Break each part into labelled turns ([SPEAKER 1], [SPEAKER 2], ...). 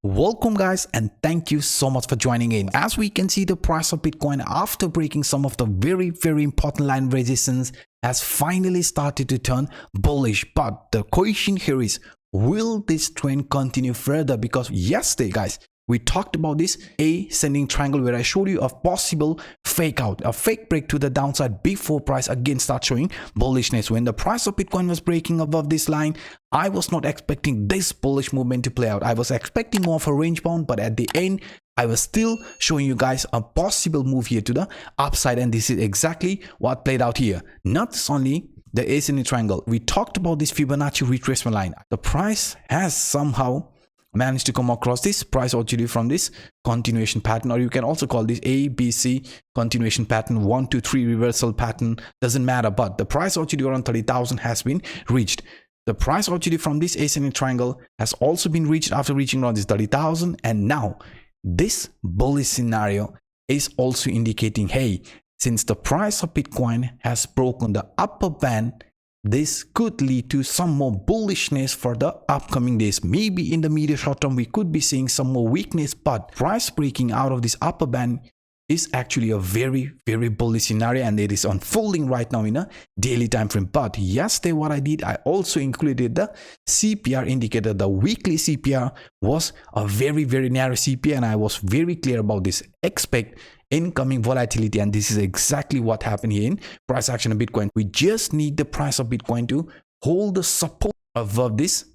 [SPEAKER 1] Welcome guys, and thank you so much for joining in. As we can see, the price of Bitcoin, after breaking some of the very important line resistance, has finally started to turn bullish. But the question here is, will this trend continue further? Because yesterday guys, we talked about this ascending triangle where I showed you a possible fake out, a fake break to the downside before price again starts showing bullishness. When the price of Bitcoin was breaking above this line, I was not expecting this bullish movement to play out. I was expecting more of a range bound, but at the end, I was still showing you guys a possible move here to the upside, and this is exactly what played out here. Not only the ascending triangle, we talked about this Fibonacci retracement line. The price has somehow managed to come across this price opportunity from this continuation pattern, or you can also call this ABC continuation pattern, 1 2 3 reversal pattern, doesn't matter. But the price opportunity around 30,000 has been reached. The price opportunity from this ascending triangle has also been reached after reaching around this 30,000, and now this bullish scenario is also indicating, hey, since the price of Bitcoin has broken the upper band, this could lead to some more bullishness for the upcoming days. Maybe in the medium short term, we could be seeing some more weakness, but price breaking out of this upper band is actually a very bullish scenario, and it is unfolding right now in a daily time frame. But yesterday what I did, I also included the CPR indicator. The weekly CPR was a very narrow CPR, and I was very clear about this. Expect incoming volatility, and this is exactly what happened here in price action of Bitcoin. We just need the price of Bitcoin to hold the support above this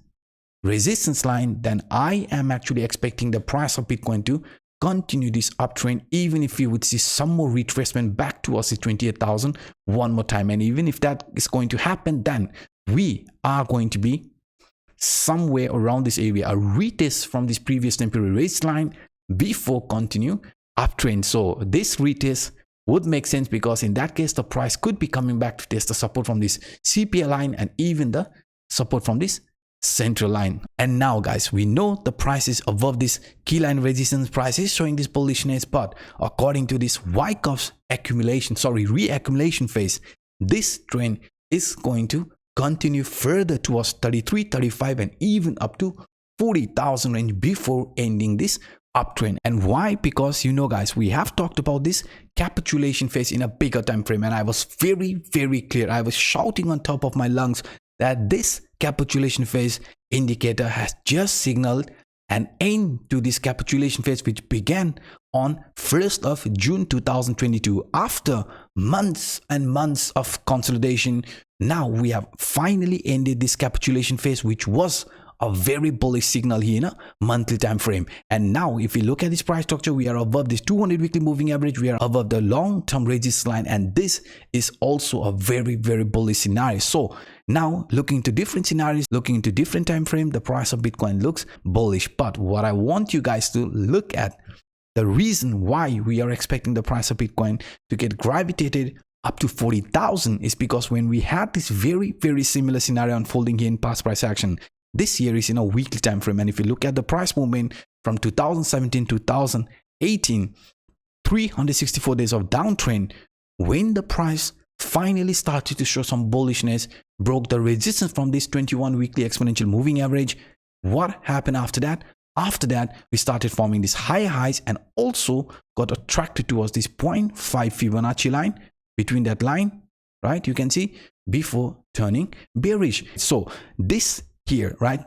[SPEAKER 1] resistance line. Then I am actually expecting the price of Bitcoin to continue this uptrend, even if we would see some more retracement back towards the 28,000 one more time. And even if that is going to happen, then we are going to be somewhere around this area, a retest from this previous temporary raise line before continue uptrend. So this retest would make sense, because in that case the price could be coming back to test the support from this CPR line and even the support from this central line. And now guys, we know the price is above this key line resistance. Price is showing this bullishness, but according to this Wyckoff's reaccumulation phase, this trend is going to continue further towards 33, 35 and even up to 40,000 range before ending this uptrend. And why? Because, you know guys, we have talked about this capitulation phase in a bigger time frame, and I was very clear. I was shouting on top of my lungs that this capitulation phase indicator has just signaled an end to this capitulation phase, which began on 1st of June 2022. After months and months of consolidation, now we have finally ended this capitulation phase, which was a very bullish signal here in a monthly time frame. And now if we look at this price structure, we are above this 200 weekly moving average, we are above the long-term resistance line, and this is also a very bullish scenario. So now looking to different scenarios, looking into different time frame, the price of Bitcoin looks bullish. But what I want you guys to look at, the reason why we are expecting the price of Bitcoin to get gravitated up to 40,000 is because when we had this very similar scenario unfolding here in past price action, this year is in a weekly time frame. And if you look at the price movement from 2017 to 2018, 364 days of downtrend, when the price finally started to show some bullishness, broke the resistance from this 21 weekly exponential moving average, what happened after that? After that, we started forming these higher highs and also got attracted towards this 0.5 Fibonacci line. Between that line, right, you can see, before turning bearish. So this here, right,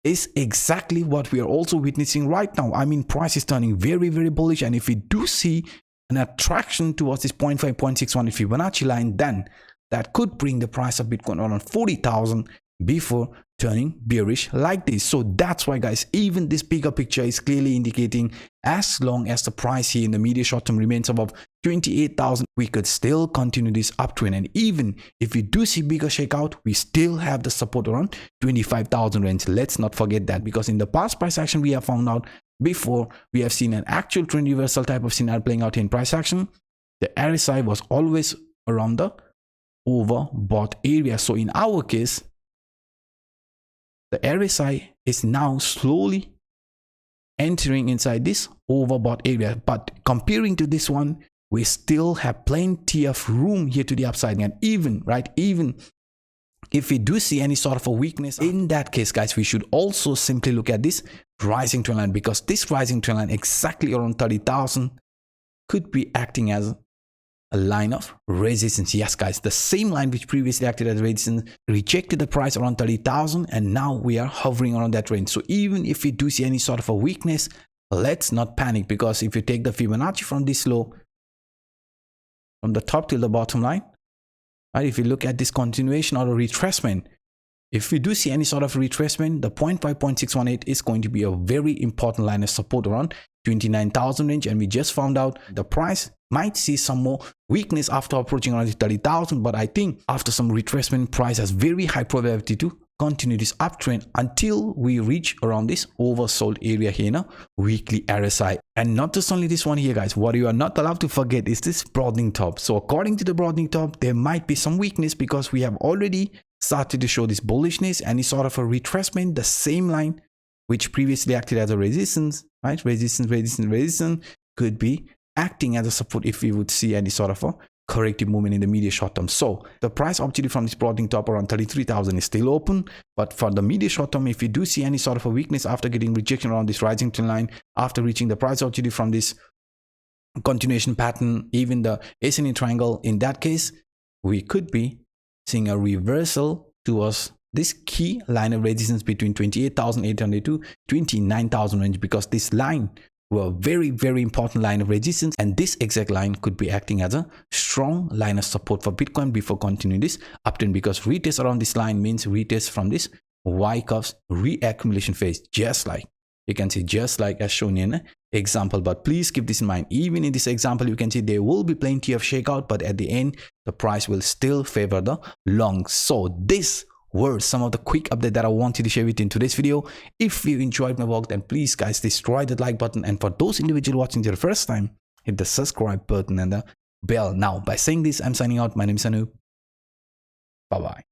[SPEAKER 1] is exactly what we are also witnessing right now. I mean, price is turning very bullish, and if we do see an attraction towards this 0.5, 0.61 Fibonacci line, then that could bring the price of Bitcoin around 40,000 before turning bearish like this. So that's why guys, even this bigger picture is clearly indicating, as long as the price here in the medium short term remains above 28,000, we could still continue this uptrend. And even if we do see bigger shakeout, we still have the support around 25,000 range. Let's not forget that, because in the past price action, we have found out before we have seen an actual trend reversal type of scenario playing out in price action, the RSI was always around the overbought area. So in our case, the RSI is now slowly entering inside this overbought area. But comparing to this one, we still have plenty of room here to the upside. And even if we do see any sort of a weakness, in that case guys, we should also simply look at this rising trend line, because this rising trend line exactly around 30,000 could be acting as a line of resistance. Yes guys, the same line which previously acted as resistance rejected the price around 30,000, and now we are hovering around that range. So even if we do see any sort of a weakness, let's not panic, because if you take the Fibonacci from this low, from the top till the bottom line, right, if you look at this continuation or a retracement, if we do see any sort of retracement, the 0.5.618 is going to be a very important line of support around 29,000 range, and we just found out the price might see some more weakness after approaching around 30,000, but I think after some retracement, price has very high probability to continue this uptrend until we reach around this oversold area here in a weekly RSI. And not just only this one here guys, what you are not allowed to forget is this broadening top. So according to the broadening top, there might be some weakness because we have already started to show this bullishness, any sort of a retracement, the same line which previously acted as a resistance, right? Resistance could be acting as a support if we would see any sort of a corrective movement in the medium short term. So the price opportunity from this broadening top around 33,000 is still open, but for the medium short term, if we do see any sort of a weakness after getting rejection around this rising trend line, after reaching the price opportunity from this continuation pattern, even the ascending triangle, in that case we could be seeing a reversal towards this key line of resistance between 28,800 to 29,000 range, because this line were a very important line of resistance, and this exact line could be acting as a strong line of support for Bitcoin before continuing this uptrend, because retest around this line means retest from this Wyckoff's reaccumulation phase, just like you can see, just like as shown in an example. But please keep this in mind, even in this example you can see there will be plenty of shakeout, but at the end the price will still favor the long. So this were some of the quick update that I wanted to share with you in today's video. If you enjoyed my work, then please guys destroy that like button, and for those individuals watching for the first time, hit the subscribe button and the bell. Now by saying this, I'm signing out. My name is Anup. Bye bye.